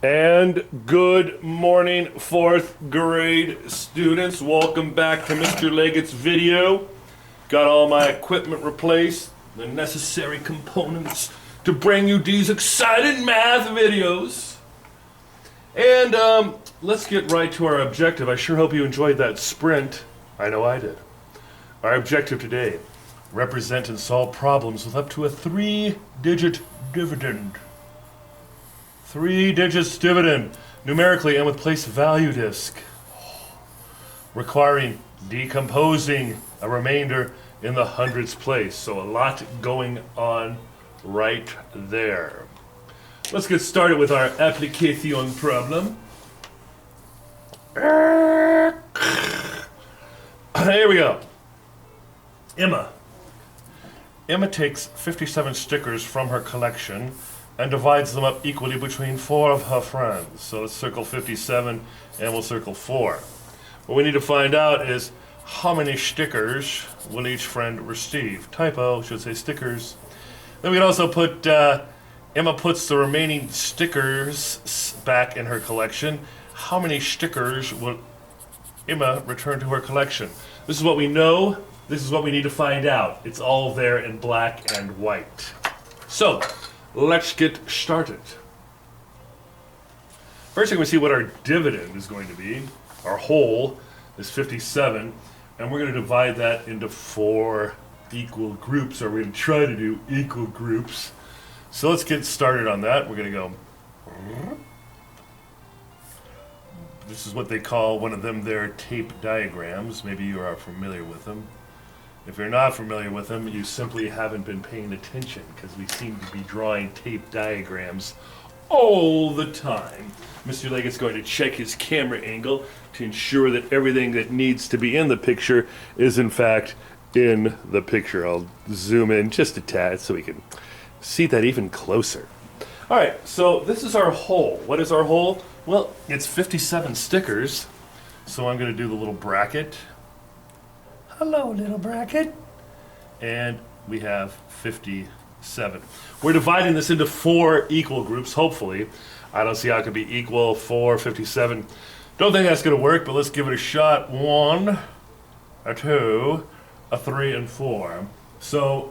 And good morning, fourth grade students. Welcome back to Mr. Leggett's video. Got all my equipment replaced, the necessary components to bring you these exciting math videos. And let's get right to our objective. I sure hope you enjoyed that sprint. I know I did. Our objective today, represent and solve problems with up to a 3-digit dividend. 3 digits dividend, numerically and with place value disk, requiring decomposing a remainder in the hundreds place. So a lot going on right there. Let's get started with our application problem. Here we go. Emma takes 57 stickers from her collection and divides them up equally between 4 of her friends. So let's circle 57 and we'll circle 4. What we need to find out is how many stickers will each friend receive. Typo, should say stickers. Then we can also put, Emma puts the remaining stickers back in her collection. How many stickers will Emma return to her collection? This is what we know. This is what we need to find out. It's all there in black and white. So, let's get started. First thing we see what our dividend is going to be. Our whole is 57, and we're going to divide that into 4 equal groups, or we're going to try to do equal groups. So let's get started on that. We're going to go. This is what they call one of them their tape diagrams. Maybe you are familiar with them. If you're not familiar with them, you simply haven't been paying attention, because we seem to be drawing tape diagrams all the time. Mr. Leggett's going to check his camera angle to ensure that everything that needs to be in the picture is in fact in the picture. I'll zoom in just a tad so we can see that even closer. All right, so this is our whole. What is our whole? Well, it's 57 stickers, so I'm going to do the little bracket. Hello, little bracket. And we have 57. We're dividing this into 4 equal groups, hopefully. I don't see how it could be equal, 4, 57. Don't think that's going to work, but let's give it a shot. 1, a 2, a 3, and 4. So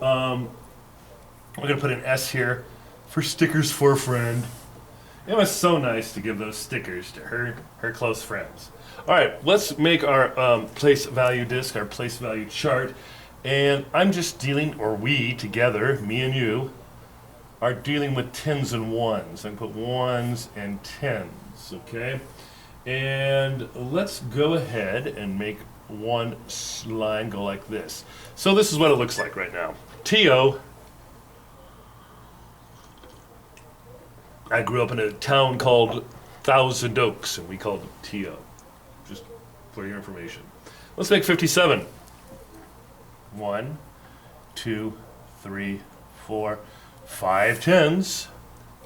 we're going to put an S here for stickers for a friend. It was so nice to give those stickers to her close friends. All right, let's make our place value disk, our place value chart. And I'm just dealing, or we together, me and you, are dealing with 10s and 1s. I'm going to put 1s and 10s, okay? And let's go ahead and make one line go like this. So this is what it looks like right now. T.O. I grew up in a town called Thousand Oaks, and we called it T.O. Just for your information. Let's make 57. 1, 2, 3, 4, 5 10s.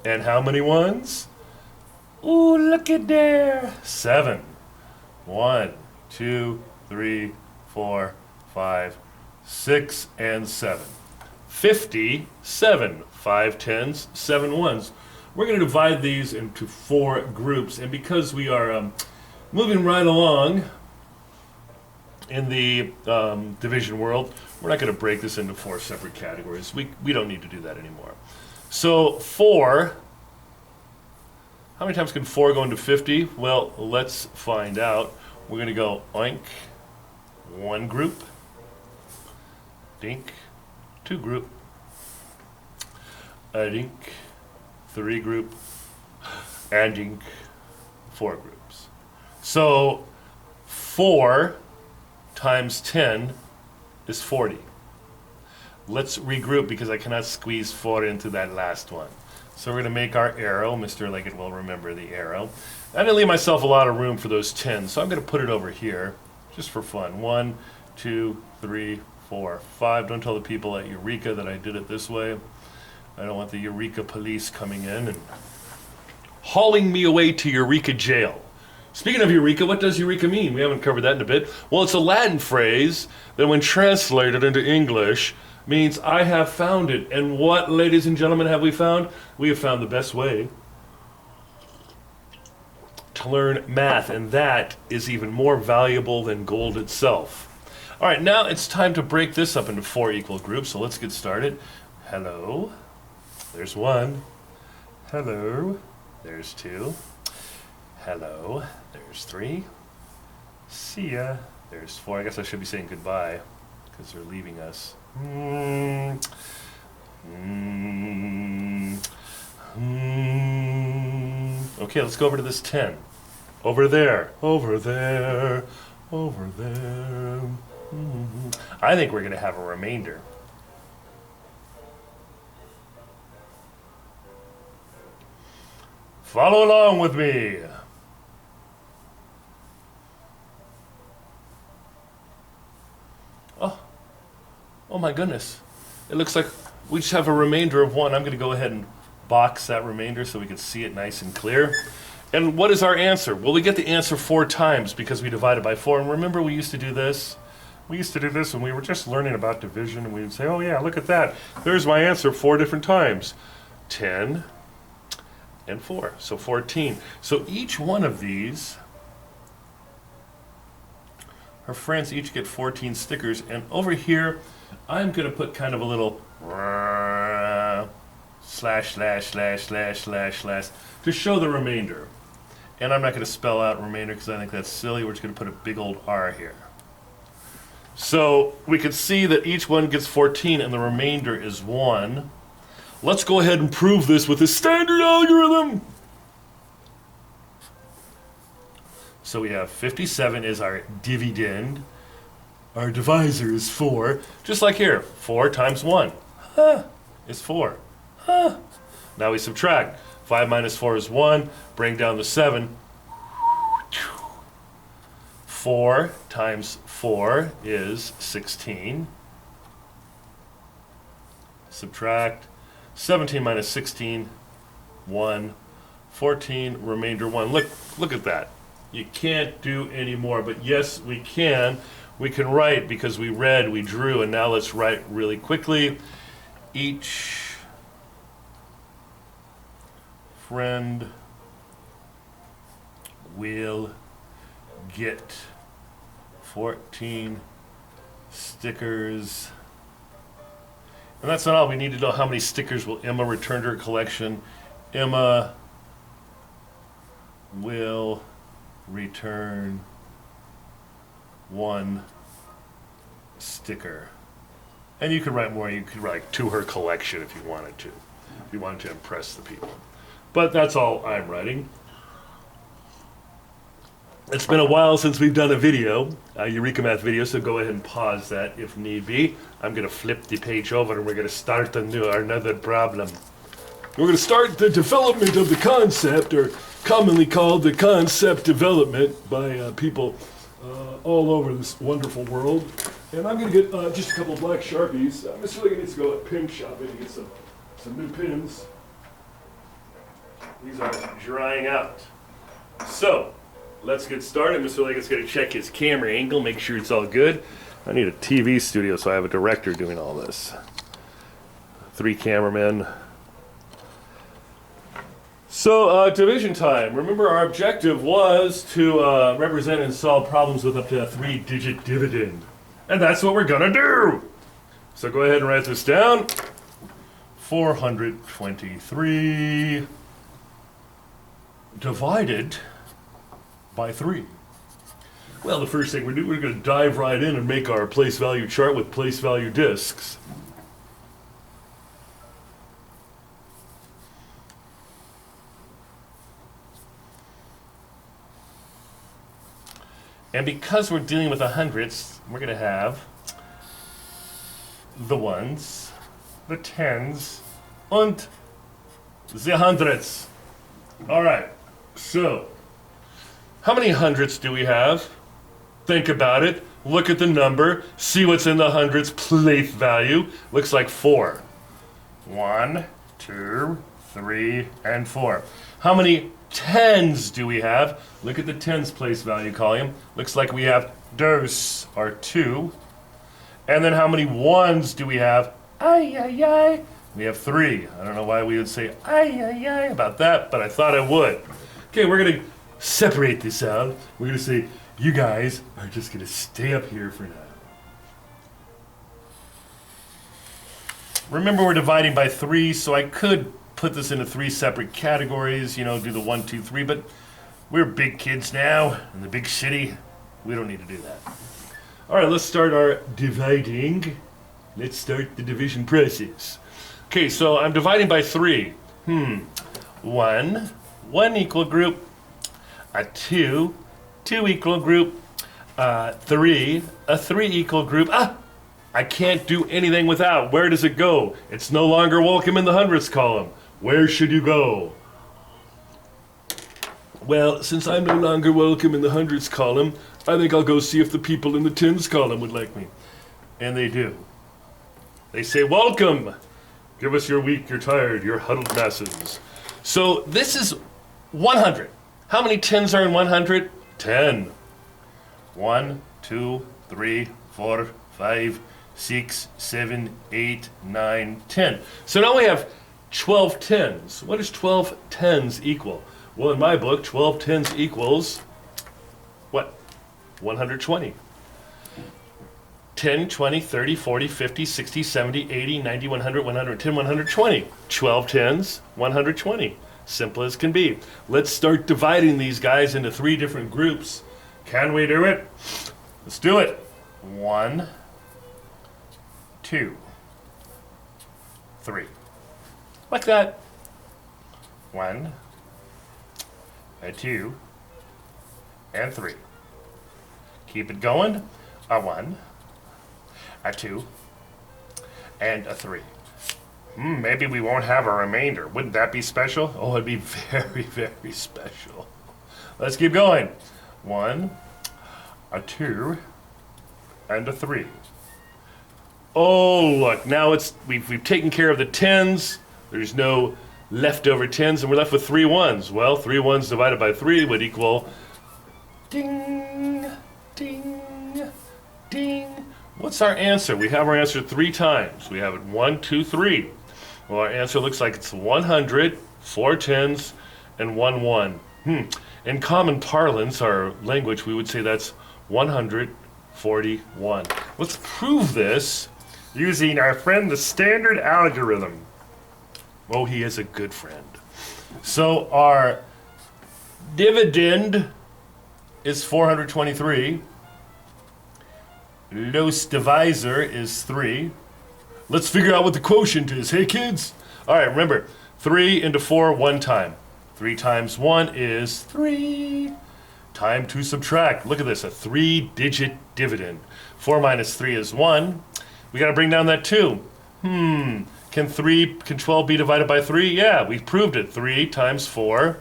And how many 1s? Ooh, look at there. 7. 1, 2, 3, 4, 5, 6, and 7. 57. 5 10s, 7 1s. We're going to divide these into 4 groups, and because we are moving right along in the division world, we're not going to break this into 4 separate categories. We don't need to do that anymore. So 4, how many times can 4 go into 50? Well, let's find out. We're going to go oink, 1 group, dink, 2 group, a dink, 3 group, and dink, 4 groups. So 4 times 10 is 40. Let's regroup because I cannot squeeze 4 into that last one. So we're going to make our arrow. Mr. Leggett will remember the arrow. I didn't leave myself a lot of room for those 10s, so I'm going to put it over here just for fun. 1, 2, 3, 4, 5. Don't tell the people at Eureka that I did it this way. I don't want the Eureka police coming in and hauling me away to Eureka jail. Speaking of Eureka, what does Eureka mean? We haven't covered that in a bit. Well, it's a Latin phrase that when translated into English means I have found it. And what, ladies and gentlemen, have we found? We have found the best way to learn math, and that is even more valuable than gold itself. All right, now it's time to break this up into 4 equal groups, so let's get started. Hello, there's 1. Hello, there's 2. Hello, there's 3. See ya, there's 4. I guess I should be saying goodbye because they're leaving us. Okay, let's go over to this 10. Over there, over there, over there. I think we're going to have a remainder. Follow along with me. Oh my goodness. It looks like we just have a remainder of 1. I'm going to go ahead and box that remainder so we can see it nice and clear. And what is our answer? Well, we get the answer 4 times because we divided by 4. And remember, we used to do this? We used to do this when we were just learning about division, and we would say, oh yeah, look at that. There's my answer 4 different times. 10 and 4, so 14. So each one of these, her friends each get 14 stickers. And over here, I'm going to put kind of a little slash, slash, slash, slash, slash, slash to show the remainder. And I'm not going to spell out remainder because I think that's silly. We're just going to put a big old R here. So we can see that each one gets 14 and the remainder is 1. Let's go ahead and prove this with a standard algorithm. So we have 57 is our dividend. Our divisor is 4. Just like here, 4 times 1 is 4. Now we subtract. 5 minus 4 is 1. Bring down the 7. 4 times 4 is 16. Subtract. 17 minus 16, 1. 14, remainder 1. Look at that. You can't do any more, but yes, we can. We can write because we read, we drew, and now let's write really quickly. Each friend will get 14 stickers. And that's not all. We need to know how many stickers will Emma return to her collection. Emma will return 1 sticker. And you could write more. You could write to her collection if you wanted to. If you wanted to impress the people. But that's all I'm writing. It's been a while since we've done a video, a Eureka Math video, so go ahead and pause that if need be. I'm going to flip the page over and we're going to start another problem. We're going to start the development of the concept, or commonly called the concept development, by people all over this wonderful world. And I'm going to get just a couple of black Sharpies. Mr. Liggett needs to go at pin shopping to get some new pins. These are drying out. So, let's get started. Mr. Leggett's going to check his camera angle, make sure it's all good. I need a TV studio, so I have a director doing all this. 3 cameramen. So, division time. Remember, our objective was to represent and solve problems with up to a 3-digit dividend. And that's what we're going to do. So go ahead and write this down. 423 divided by 3. Well, the first thing we're going to dive right in and make our place value chart with place value discs. And because we're dealing with the hundredths, we're going to have the ones, the tens, and the hundredths. All right, so how many hundredths do we have? Think about it. Look at the number. See what's in the hundredths place value. Looks like 4. 1, 2, 3, and 4. How many tens do we have? Look at the tens place value column. Looks like we have dos, or 2. And then how many ones do we have? Ay, ay, ay. We have 3. I don't know why we would say ay, ay, ay about that, but I thought I would. Okay, we're going to separate this out. We're going to say, you guys are just going to stay up here for now. Remember, we're dividing by 3, so I could put this into 3 separate categories, you know, do the 1, 2, 3, but we're big kids now in the big city. We don't need to do that. All right, let's start our dividing. Let's start the division process. Okay, so I'm dividing by 3. 1 equal group, a 2 equal group, 3 equal group. I can't do anything without. Where does it go? It's no longer welcome in the hundredths column. Where should you go? Well, since I'm no longer welcome in the hundredths column, I think I'll go see if the people in the tens column would like me. And they do. They say, welcome. Give us your weak, your tired, your huddled masses. So this is 100. How many tens are in 100? 10. 1, 2, 3, 4, 5, 6, 7, 8, 9, 10. So now we have 12 tens. What does 12 tens equal? Well, in my book, 12 tens equals what? 120. 10, 20, 30, 40, 50, 60, 70, 80, 90, 100, 110, 120. 12 tens, 120. Simple as can be. Let's start dividing these guys into 3 different groups. Can we do it? Let's do it. 1, 2, 3. Like that. 1, a 2, and 3. Keep it going. A 1, a 2, and a 3. Maybe we won't have a remainder. Wouldn't that be special? Oh, it'd be very, very special. Let's keep going. 1, a 2, and a 3. Oh, look, now we've taken care of the tens. There's no leftover tens, and we're left with 3 ones. Well, 3 ones divided by 3 would equal ding, ding, ding. What's our answer? We have our answer 3 times. We have it 1, 2, 3. Well, our answer looks like it's 100, 4 tens, and 1 1. In common parlance, our language, we would say that's 141. Let's prove this using our friend the standard algorithm. Oh, he is a good friend. So our dividend is 423. Los divisor is 3. Let's figure out what the quotient is. Hey, kids? All right, remember, 3 into 4 one time. 3 times 1 is 3. Time to subtract. Look at this, a 3-digit dividend. 4 minus 3 is 1. We got to bring down that 2. Can 12 be divided by 3? Yeah, we proved it. 3 times 4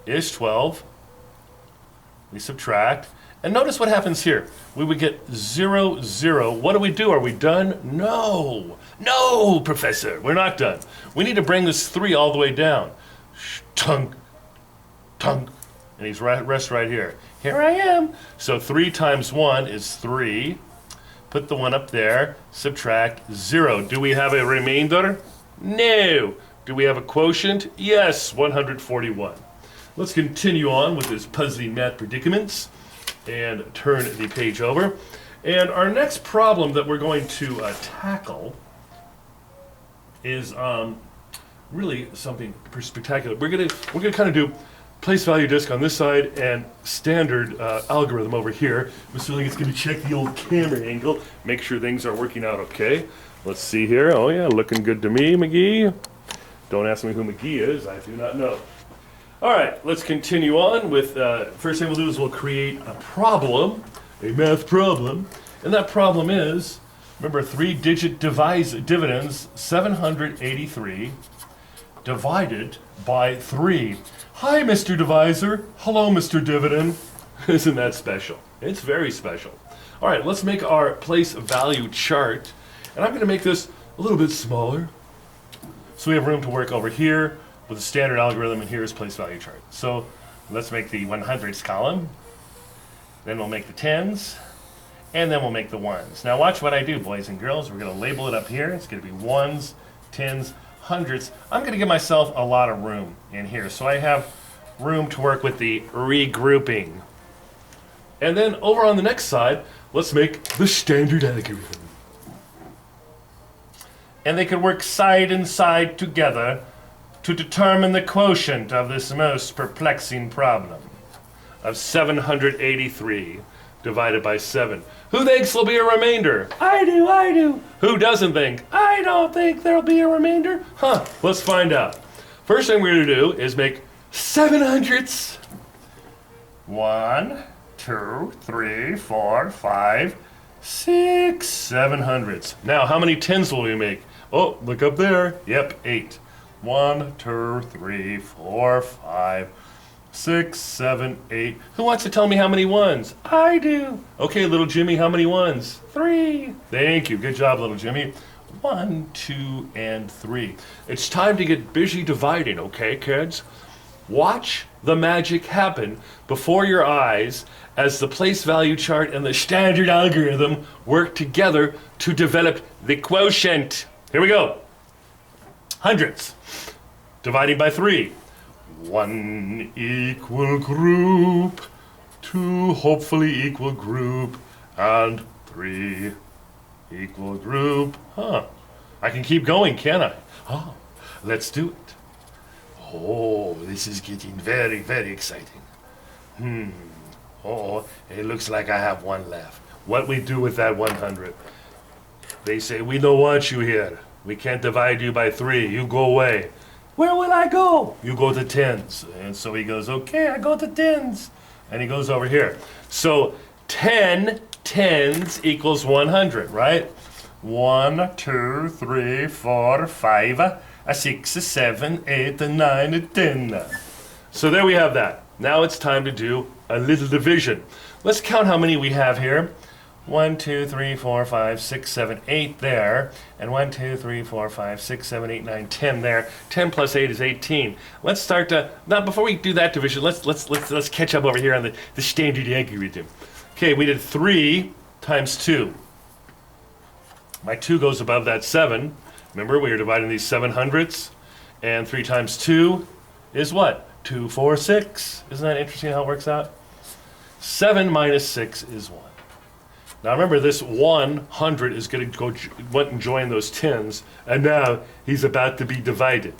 is 12. We subtract. And notice what happens here. We would get 0, 0. What do we do? Are we done? No. No, Professor. We're not done. We need to bring this 3 all the way down. Tunk, tunk. And he's rest right here. Here I am. So 3 times 1 is 3. Put the 1 up there. Subtract 0. Do we have a remainder? No. Do we have a quotient? Yes, 141. Let's continue on with this puzzling math predicaments and turn the page over. And our next problem that we're going to tackle is really something spectacular. We're gonna kind of do place value disk on this side and standard algorithm over here. Mr. Lincoln's gonna check the old camera angle, make sure things are working out okay. Let's see here. Oh yeah, looking good to me, McGee. Don't ask me who McGee is. I do not know. All right, let's continue on with, first thing we'll do is we'll create a problem, a math problem, and that problem is, remember 3-digit dividends, 783 divided by 3. Hi, Mr. Divisor. Hello, Mr. Dividend. Isn't that special? It's very special. All right, let's make our place value chart, and I'm going to make this a little bit smaller so we have room to work over here with a standard algorithm, and here's place value chart. So let's make the 100s column, then we'll make the 10s, and then we'll make the 1s. Now watch what I do, boys and girls. We're going to label it up here. It's going to be 1s, 10s, 100s. I'm going to give myself a lot of room in here. So I have room to work with the regrouping. And then over on the next side, let's make the standard algorithm. And they can work side and side together to determine the quotient of this most perplexing problem of 783 divided by 7. Who thinks there'll be a remainder? I do, I do. Who doesn't think? I don't think there'll be a remainder. Let's find out. First thing we're going to do is make 700ths. 1, 2, 3, 4, 5, 6, 700ths. Now, how many tens will we make? Oh, look up there. Yep, 8. 1, 2, 3, 4, 5, 6, 7, 8. Who wants to tell me how many ones? I do. Okay, little Jimmy, how many ones? 3. Thank you. Good job, little Jimmy. 1, 2, and 3. It's time to get busy dividing, okay, kids? Watch the magic happen before your eyes as the place value chart and the standard algorithm work together to develop the quotient. Here we go. Hundredths. Dividing by 3. 1 equal group, 2 hopefully equal group, and 3 equal group. I can keep going, can't I? Let's do it. Oh, this is getting very, very exciting. Oh, it looks like I have one left. What we do with that 100? They say, we don't want you here. We can't divide you by 3. You go away. Where will I go? You go to tens. And so he goes, okay, I go to tens. And he goes over here. So 10 tens equals 100, right? 1, 2, 3, 4, 5, 6, 7, 8, 9, 10. So there we have that. Now it's time to do a little division. Let's count how many we have here. 1, 2, 3, 4, 5, 6, 7, 8 there, and 1, 2, 3, 4, 5, 6, 7, 8, 9, 10 there. 10 plus 8 is 18. Let's start to, now before we do that division, let's catch up over here on the standard algorithm. Okay, we did 3 times 2. My 2 goes above that 7. Remember, we were dividing these 700ths, and 3 times 2 is what? 2, 4, 6. Isn't that interesting how it works out? 7 minus 6 is 1. Now remember, this 100 is going to go went and join those tens, and now he's about to be divided.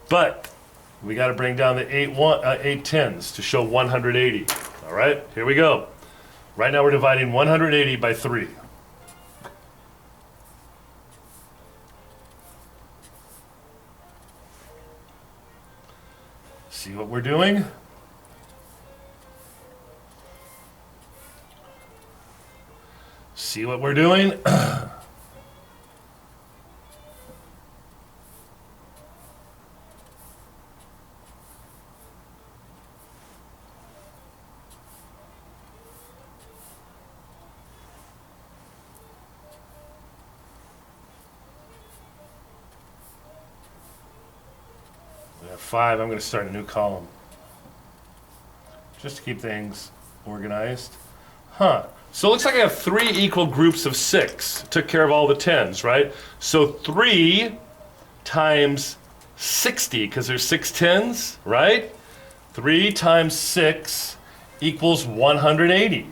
But we got to bring down the 8 tens to show 180. All right, here we go. Right now we're dividing 180 by 3. See what we're doing? See what we're doing? We have 5. I'm going to start a new column just to keep things organized. So it looks like I have 3 equal groups of 6. Took care of all the tens, right? So 3 times 60, because there's 6 tens, right? 3 times 6 equals 180.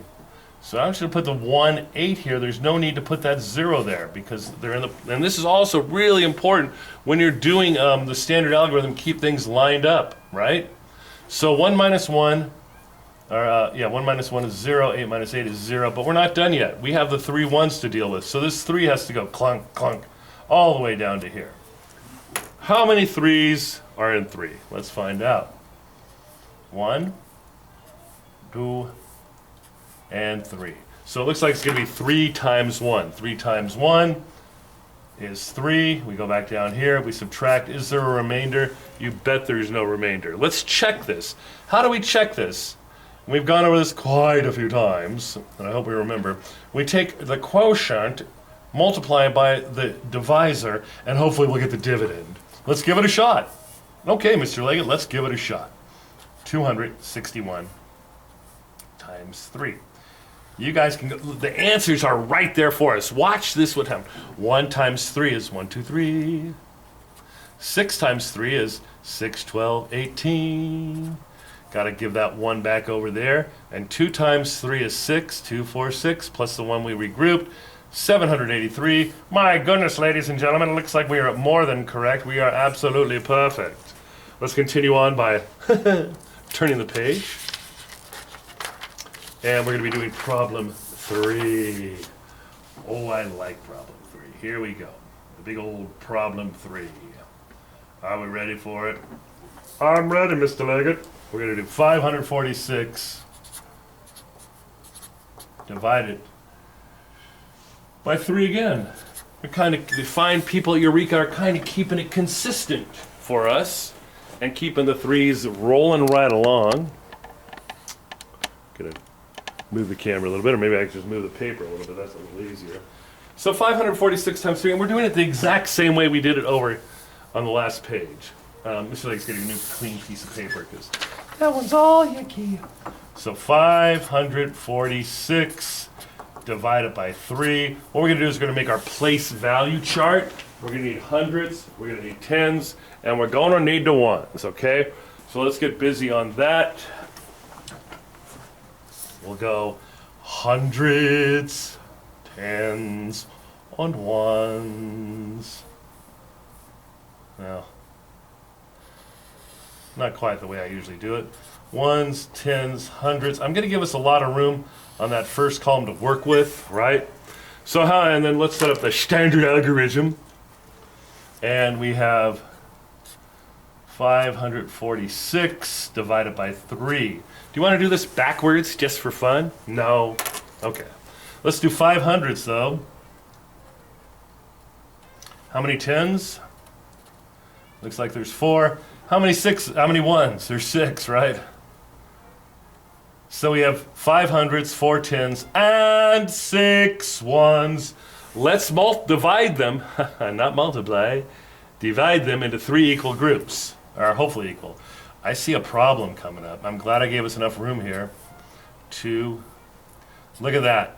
So I'm just going to put the 1, 8 here. There's no need to put that 0 there because they're in the, and this is also really important when you're doing the standard algorithm, keep things lined up, right? So 1 minus 1, 1 minus 1 is 0, 8 minus 8 is 0, but we're not done yet. We have the 3 ones to deal with. So this 3 has to go clunk, clunk, all the way down to here. How many 3s are in 3? Let's find out. 1, 2, and 3. So it looks like it's going to be 3 times 1. 3 times 1 is 3. We go back down here. We subtract. Is there a remainder? You bet there's no remainder. Let's check this. How do we check this? We've gone over this quite a few times, and I hope we remember. We take the quotient, multiply it by the divisor, and hopefully we'll get the dividend. Let's give it a shot. Okay, Mr. Leggett, let's give it a shot. 261 times 3. You guys can go, the answers are right there for us. Watch this what happens. 1 times 3 is 1, 2, 3. 6 times 3 is 6, 12, 18. Got to give that 1 back over there. And 2 times 3 is 6. 2, 4, 6, plus the 1 we regrouped. 783. My goodness, ladies and gentlemen, it looks like we are more than correct. We are absolutely perfect. Let's continue on by turning the page. And we're going to be doing problem 3. Oh, I like problem 3. Here we go. The big old problem 3. Are we ready for it? I'm ready, Mr. Leggett. We're going to do 546 divided by 3 again. The fine people at Eureka are kind of keeping it consistent for us and keeping the 3s rolling right along. Gonna move the camera a little bit, or maybe I can just move the paper a little bit. That's a little easier. So 546 times 3, and we're doing it the exact same way we did it over on the last page. Mr. Leggett's getting a new clean piece of paper because that one's all yucky. So 546 divided by 3. What we're going to do is we're going to make our place value chart. We're going to need hundreds, we're going to need tens, and we're going to need the ones, okay? So let's get busy on that. We'll go hundreds, tens, and ones. Now, not quite the way I usually do it. Ones, tens, hundreds. I'm going to give us a lot of room on that first column to work with, right? So and then let's set up the standard algorithm. And we have 546 divided by 3. Do you want to do this backwards just for fun? No. Okay. Let's do 500s though. How many tens? Looks like there's 4. How many ones? There's 6, right? So we have 500s, 4 tens, and 6 ones. Let's divide them, not multiply, divide them into 3 equal groups, or hopefully equal. I see a problem coming up. I'm glad I gave us enough room here to, look at that.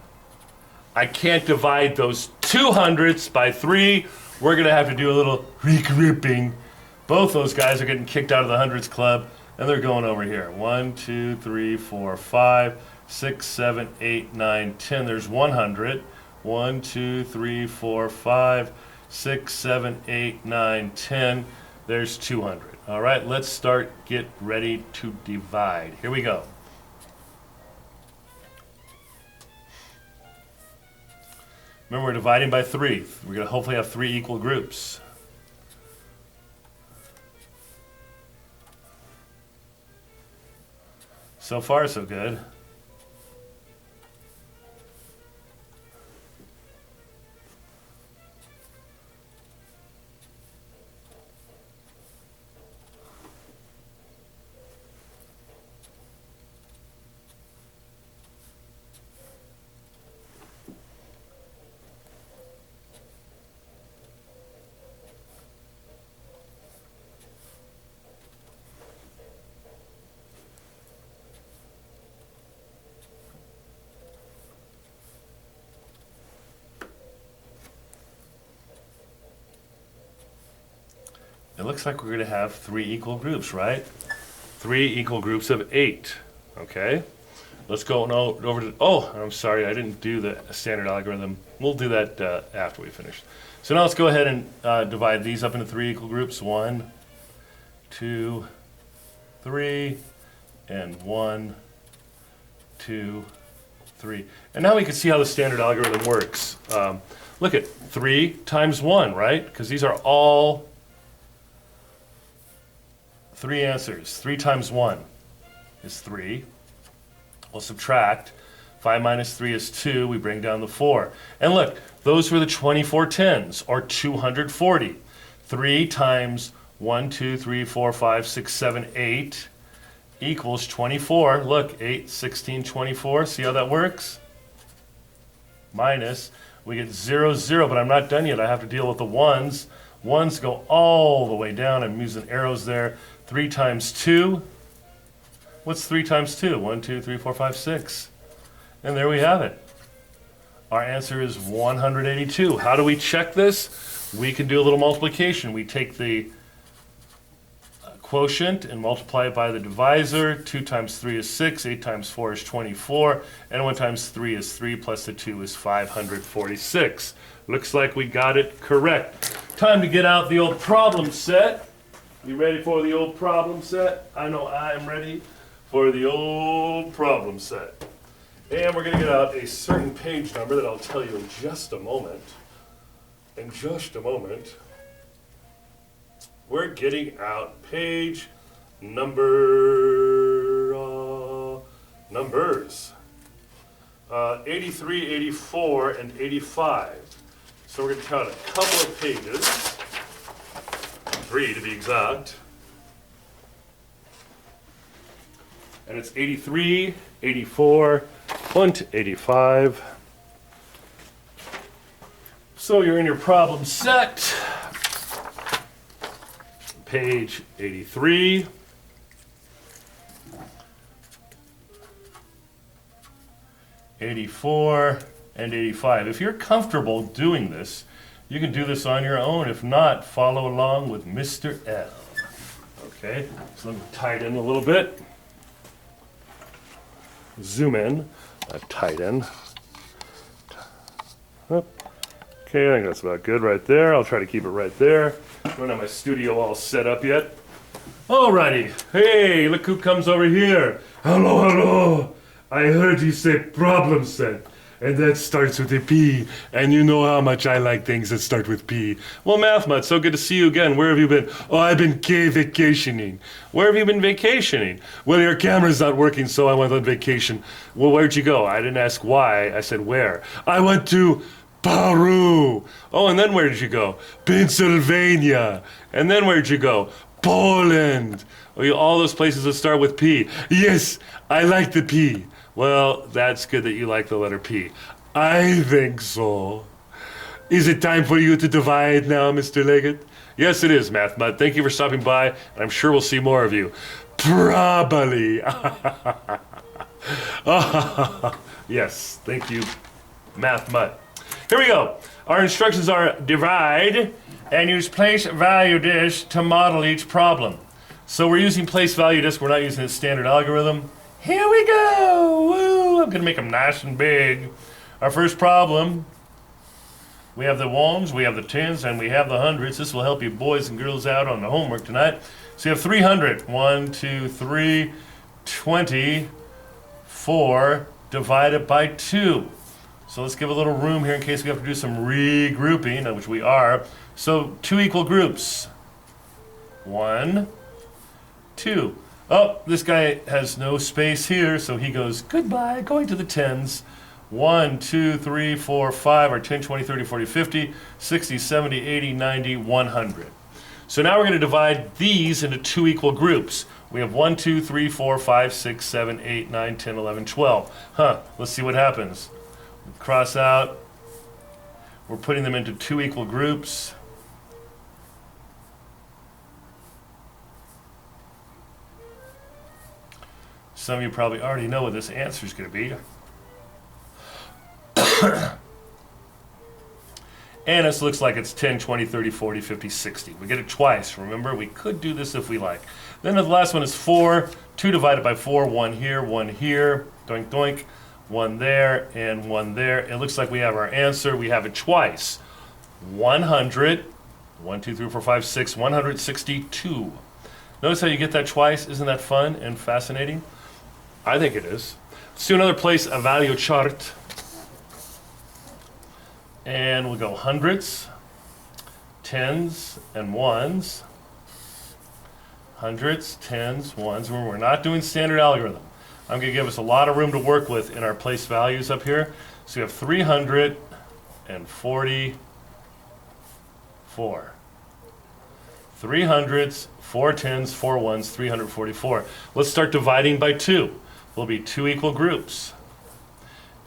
I can't divide those 200s by 3. We're going to have to do a little regrouping. Both those guys are getting kicked out of the hundreds club, and they're going over here. 1, 2, 3, 4, 5, 6, 7, 8, 9, 10. There's 100. 1, 2, 3, 4, 5, 6, 7, 8, 9, 10. There's 200. All right, let's get ready to divide. Here we go. Remember, we're dividing by 3. We're going to hopefully have 3 equal groups. So far, so good. It looks like we're going to have 3 equal groups, right? 3 equal groups of 8, okay? Let's go over to, oh, I'm sorry, I didn't do the standard algorithm. We'll do that after we finish. So now let's go ahead and divide these up into 3 equal groups. 1, 2, 3, and 1, 2, 3. And now we can see how the standard algorithm works. Look at 3 times 1, right? Because these are all 3 answers. 3 times 1 is 3. We'll subtract. 5 minus 3 is 2. We bring down the 4. And look, those were the 24 tens, or 240. 3 times 1, 2, 3, 4, 5, 6, 7, 8 equals 24. Look, 8, 16, 24. See how that works? Minus, we get 0, 0, but I'm not done yet. I have to deal with the ones. Ones go all the way down. I'm using arrows there. 3 times 2. What's 3 times 2? 1, 2, 3, 4, 5, 6. And there we have it. Our answer is 182. How do we check this? We can do a little multiplication. We take the quotient and multiply it by the divisor. 2 times 3 is 6, 8 times 4 is 24, and 1 times 3 is 3, plus the 2 is 546. Looks like we got it correct. Time to get out the old problem set. You ready for the old problem set? I know I am ready for the old problem set. And we're going to get out a certain page number that I'll tell you in just a moment. In just a moment. We're getting out page numbers. 83, 84, and 85. So we're going to count a couple of pages, 3 to be exact. And it's 83, 84, and 85. So you're in your problem set. Page 83. '84 and 85. If you're comfortable doing this, you can do this on your own. If not, follow along with Mr. L. Okay, so let me tie it in a little bit. Zoom in. Tight in. Okay, I think that's about good right there. I'll try to keep it right there. I don't have my studio all set up yet. Alrighty. Hey, look who comes over here. Hello, hello. I heard you say problem set, and that starts with a P, and you know how much I like things that start with P. Well, Math Mutt, so good to see you again. Where have you been? Oh, I've been vacationing. Where have you been vacationing? Well, your camera's not working, so I went on vacation. Well, where'd you go? I didn't ask why. I said where. I went to Peru. Oh, and then where did you go? Pennsylvania. And then where'd you go? Poland. Oh, all those places that start with P. Yes, I like the P. Well, that's good that you like the letter P. I think so. Is it time for you to divide now, Mr. Leggett? Yes, it is, Math Mutt. Thank you for stopping by, and I'm sure we'll see more of you. Probably. Yes, thank you, Math Mutt. Here we go. Our instructions are divide and use place value disk to model each problem. So we're using place value disk. We're not using a standard algorithm. Here we go. Woo! I'm going to make them nice and big. Our first problem, we have the ones, we have the tens, and we have the hundreds. This will help you boys and girls out on the homework tonight. So you have 300. 1, 2, 3, 24 divided by 2. So let's give a little room here in case we have to do some regrouping, which we are. So 2 equal groups. 1, 2. Oh, this guy has no space here, so he goes goodbye, going to the tens. 1, 2, 3, 4, 5 are 10, 20, 30, 40, 50, 60, 70, 80, 90, 100. So now we're going to divide these into 2 equal groups. We have 1, 2, 3, 4, 5, 6, 7, 8, 9, 10, 11, 12. Let's see what happens. Cross out. We're putting them into 2 equal groups. Some of you probably already know what this answer is going to be. And this looks like it's 10, 20, 30, 40, 50, 60. We get it twice. Remember, we could do this if we like. Then the last one is 4. 2 divided by 4. 1 here, 1 here. Doink, doink. 1 there, and 1 there. It looks like we have our answer. We have it twice. 100. 1, 2, 3, 4, 5, 6. 162. Notice how you get that twice? Isn't that fun and fascinating? I think it is. Let's do another place, a value chart. And we'll go hundreds, tens, and ones. Hundreds, tens, ones. We're not doing standard algorithm. I'm going to give us a lot of room to work with in our place values up here. So you have 344. 300s, 4 tens, 4 ones, 344. Let's start dividing by 2. Will be 2 equal groups.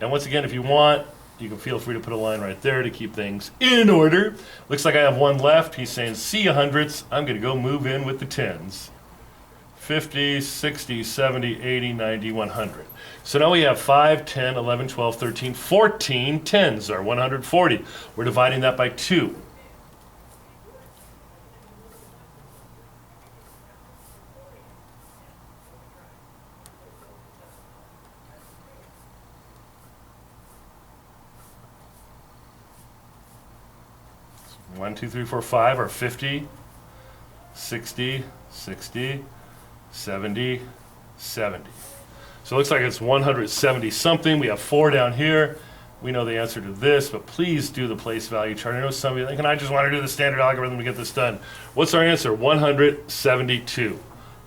And once again, if you want, you can feel free to put a line right there to keep things in order. Looks like I have one left. He's saying, see you hundreds. I'm going to go move in with the tens. 50, 60, 70, 80, 90, 100. So now we have 5, 10, 11, 12, 13, 14 tens, or 140. We're dividing that by 2. 1, 2, 3, 4, 5 are 50, 60, 60, 70, 70. So it looks like it's 170 something. We have 4 down here. We know the answer to this, but please do the place value chart. I know some of you think, and I just want to do the standard algorithm to get this done. What's our answer? 172.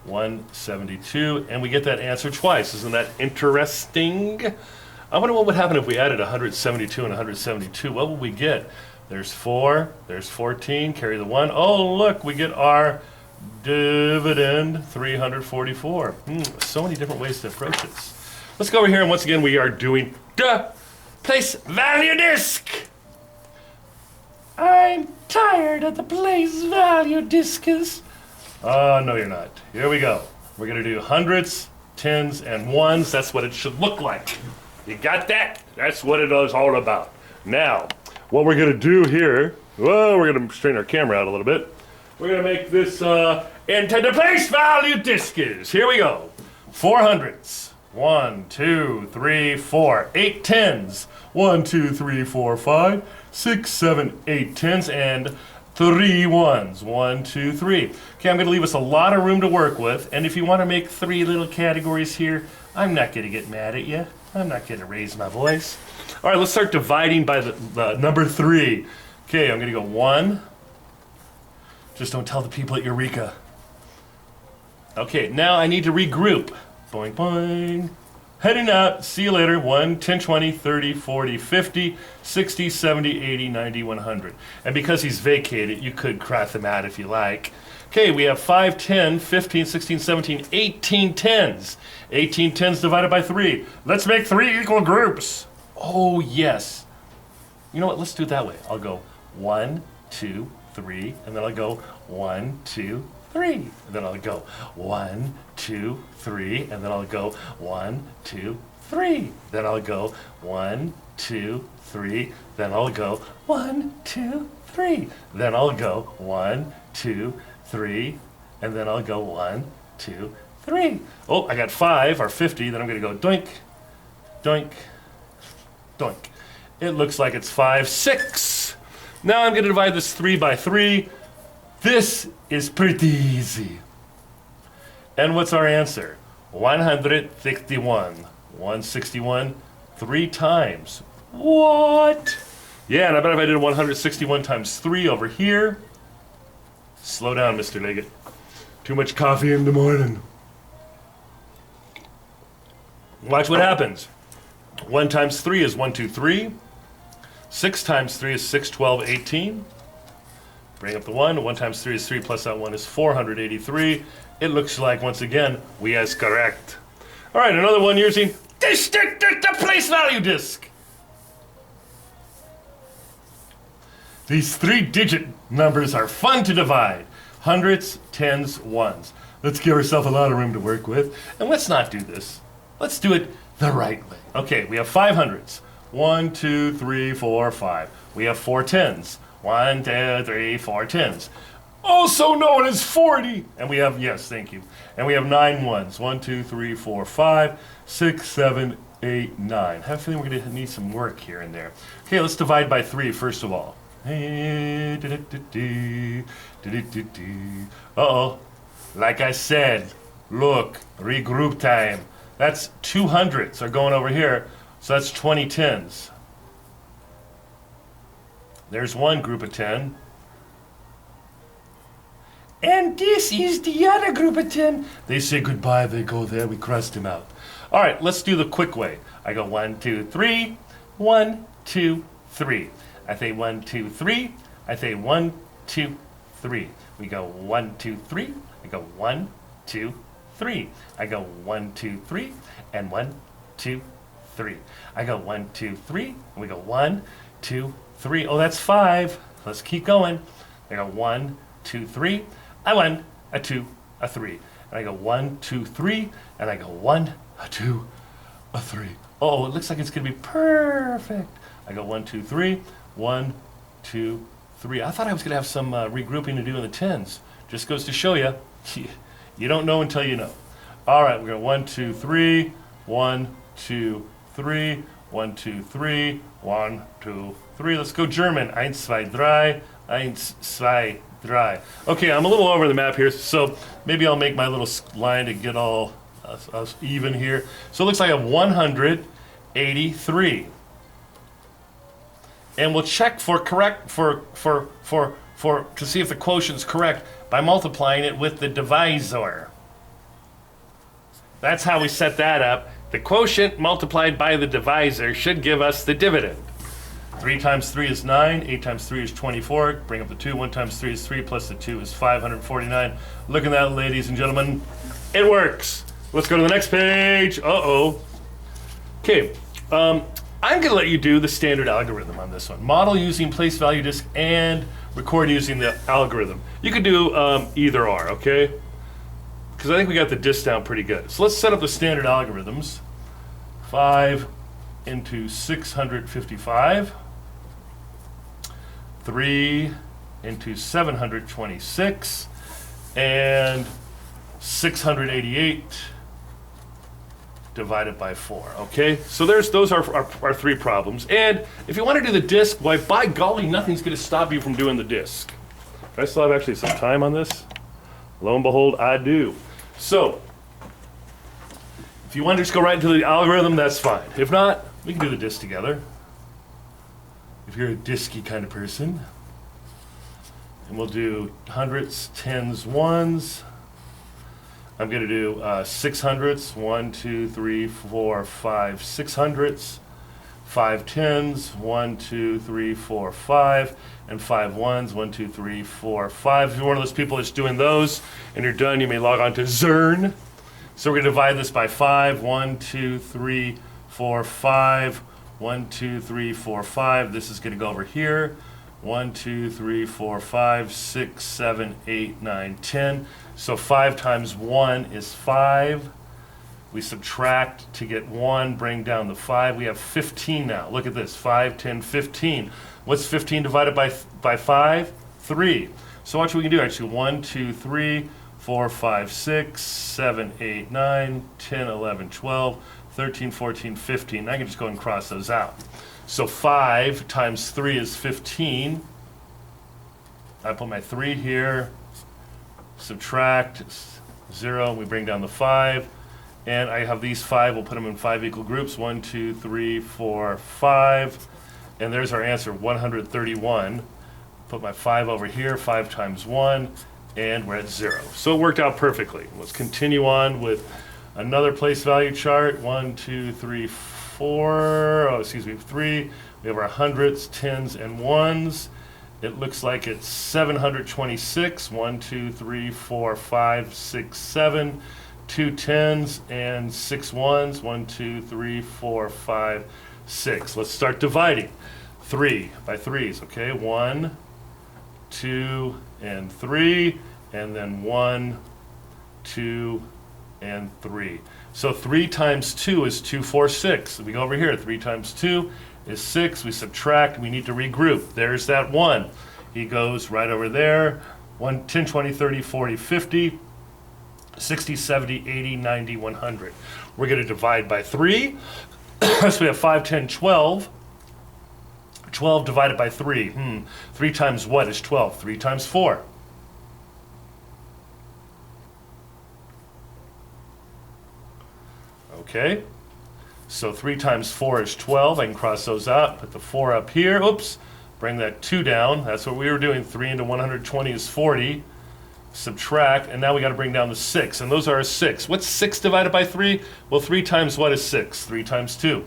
172, and we get that answer twice. Isn't that interesting? I wonder what would happen if we added 172 and 172. What would we get? There's 4, there's 14, carry the 1. Oh, look, we get our dividend, 344. So many different ways to approach this. Let's go over here, and once again, we are doing the place value disc. I'm tired of the place value discus. Oh, no, you're not. Here we go. We're going to do hundreds, tens, and ones. That's what it should look like. You got that? That's what it is all about. Now, what we're going to do here, well, we're going to straighten our camera out a little bit. We're going to make this into the place value discus. Here we go. 4 hundreds. 1, 2, 3, 4. 8 tens. 1, 2, 3, 4, 5, 6, 7, 8 tens, and 3 ones. 1, 2, 3. Okay, I'm going to leave us a lot of room to work with, and if you want to make 3 little categories here, I'm not going to get mad at you. I'm not going to raise my voice. All right, let's start dividing by the number 3. Okay, I'm going to go 1. Just don't tell the people at Eureka. Okay, now I need to regroup. Boing, boing. Heading out. See you later. 1, 10, 20, 30, 40, 50, 60, 70, 80, 90, 100. And because he's vacated, you could cross them out if you like. Okay, we have 5, 10, 15, 16, 17, 18 tens. 18 tens divided by 3. Let's make 3 equal groups. Oh, yes. You know what? Let's do it that way. I'll go 1, 2, 3, and then I'll go 1, 2, 3. And then I'll go 1, 2, 3, and then I'll go 1, 2, 3. Then I'll go 1, 2, 3. Then I'll go 1, 2, 3. Then I'll go 1, 2, 3. And then I'll go 1, 2, 3. Oh, I got 5 or 50. Then I'm going to go doink, doink, doink. It looks like it's 5, 6. Now I'm going to divide this 3 by 3. This is pretty easy. And what's our answer? 161. 161 3 times. What? Yeah, and I bet if I did 161 times 3 over here. Slow down, Mr. Leggett. Too much coffee in the morning. Watch what happens. 1 times 3 is 1, 2, 3. 6 times 3 is 6, 12, 18. Bring up the 1. 1 times 3 is 3, plus that 1 is 483. It looks like, once again, we is correct. All right, another one using the place value disc. These 3-digit numbers are fun to divide. Hundreds, tens, ones. Let's give ourselves a lot of room to work with. And let's not do this. Let's do it the right way. Okay, we have 5 hundreds. 1, 2, 3, 4, 5. We have 4 tens. 1, 2, 3, 4 tens. Also known as 40. And we have, yes, thank you. And we have 9 ones. 1, 2, 3, 4, 5, 6, 7, 8, 9. I have a feeling we're going to need some work here and there. Okay, let's divide by 3 first of all. Uh-oh. Like I said, look, regroup time. That's 2 hundreds are going over here. So that's 20 tens. There's one group of 10. And this is the other group of 10. They say goodbye, they go there, we crossed them out. All right, let's do the quick way. I go 1, 2, 3, 1, 2, 3. I say 1, 2, 3. I say 1, 2, 3. We go 1, 2, 3. I go 1, 2, 3. I go 1, 2, 3, and 1, 2, 3. I go 1, 2, 3, and we go 1, 2, 3. Oh, that's 5. Let's keep going. I go 1, 2, 3. I 1, a 2, a 3. And I go 1, 2, 3, and I go 1, a 2, a 3. Oh, it looks like it's going to be perfect. I go 1, 2, 3, 1, 2, 3. I thought I was going to have some regrouping to do in the tens. Just goes to show you, you don't know until you know. All right, we're going 1, 2, 3, 1, 2, 3, 1, 2, 3, 1, 2, 3. Let's go German. 1, 2, 3, 1, 2, 3. Okay, I'm a little over the map here, so maybe I'll make my little line to get all us even here. So it looks like I have 183. And we'll check for correct to see if the quotient's correct by multiplying it with the divisor. That's how we set that up. The quotient multiplied by the divisor should give us the dividend. 3 times 3 is 9, 8 times 3 is 24, bring up the 2, 1 times 3 is 3, plus the 2 is 549. Look at that, ladies and gentlemen. It works. Let's go to the next page. Uh-oh. Okay, I'm going to let you do the standard algorithm on this one. Model using place value disk and record using the algorithm. You could do either or, okay? Because I think we got the disk down pretty good. So let's set up the standard algorithms. 5 into 655. 3 into 726. And 688 divided by 4. Okay, so those are our 3 problems. And if you want to do the disk, why, by golly, nothing's going to stop you from doing the disk. I still have actually some time on this. Lo and behold, I do. So, if you want to just go right into the algorithm, that's fine. If not, we can do the disk together. If you're a disky kind of person. And we'll do hundreds, tens, ones. I'm going to do 6 hundredths, 1, 2, 3, 4, 5, 6 hundredths, 5 tens, 1, 2, 3, 4, 5, and 5 ones, 1, 2, 3, 4, 5. If you're one of those people that's doing those and you're done, you may log on to Zern. So we're going to divide this by 5, 1, 2, 3, 4, 5, 1, 2, 3, 4, 5. This is going to go over here. 1, 2, 3, 4, 5, 6, 7, 8, 9, 10. So 5 times 1 is 5. We subtract to get 1, bring down the 5. We have 15 now. Look at this, 5, 10, 15. What's 15 divided by 5? 3. So watch what we can do actually. 1, 2, 3, 4, 5, 6, 7, 8, 9, 10, 11, 12, 13, 14, 15. I can just go and cross those out. So 5 times 3 is 15. I put my 3 here, subtract 0, we bring down the 5. And I have these 5, we'll put them in 5 equal groups. 1, 2, 3, 4, 5. And there's our answer, 131. Put my 5 over here, 5 times 1, and we're at 0. So it worked out perfectly. Let's continue on with another place value chart. 1, 2, 3, 4, 3. We have our hundreds, tens, and ones. It looks like it's 726. 1, 2, 3, 4, 5, 6, 7. 2 tens and 6 ones. 1, 2, 3, 4, 5, 6. Let's start dividing. 3 by 3s, okay? 1, 2, and 3, and then 1, 2, and 3. So 3 times 2 is 2, 4, 6. We go over here. 3 times 2 is 6. We subtract. We need to regroup. There's that 1. He goes right over there. 1, 10, 20, 30, 40, 50, 60, 70, 80, 90, 100. We're going to divide by 3. So we have 5, 10, 12. 12 divided by 3. 3 times what is 12? 3 times 4. Okay, so 3 times 4 is 12. I can cross those out, put the 4 up here. Oops, bring that 2 down. That's what we were doing. 3 into 120 is 40. Subtract, and now we got to bring down the 6, and those are our 6. What's 6 divided by 3? Well, 3 times what is 6? 3 times 2.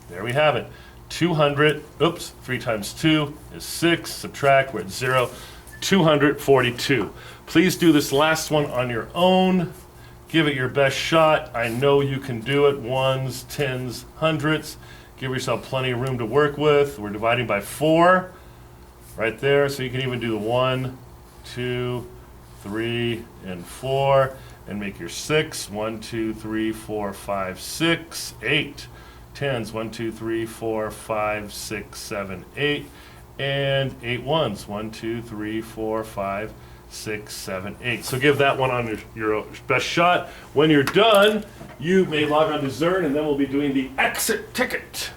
There we have it. 200, 3 times 2 is 6. Subtract, we're at 0. 242. Please do this last one on your own. Give it your best shot. I know you can do it. Ones, tens, hundreds. Give yourself plenty of room to work with. We're dividing by 4 right there. So you can even do the 1, 2, 3, and 4. And make your 6. 1, 2, 3, 4, 5, 6, 8. Tens. 1, 2, 3, 4, 5, 6, 7, 8. And 8 ones. 1, 2, 3, 4, 5, 6, 7, 8. So give that one on your best shot. When you're done, you may log on to Zern, and then we'll be doing the exit ticket.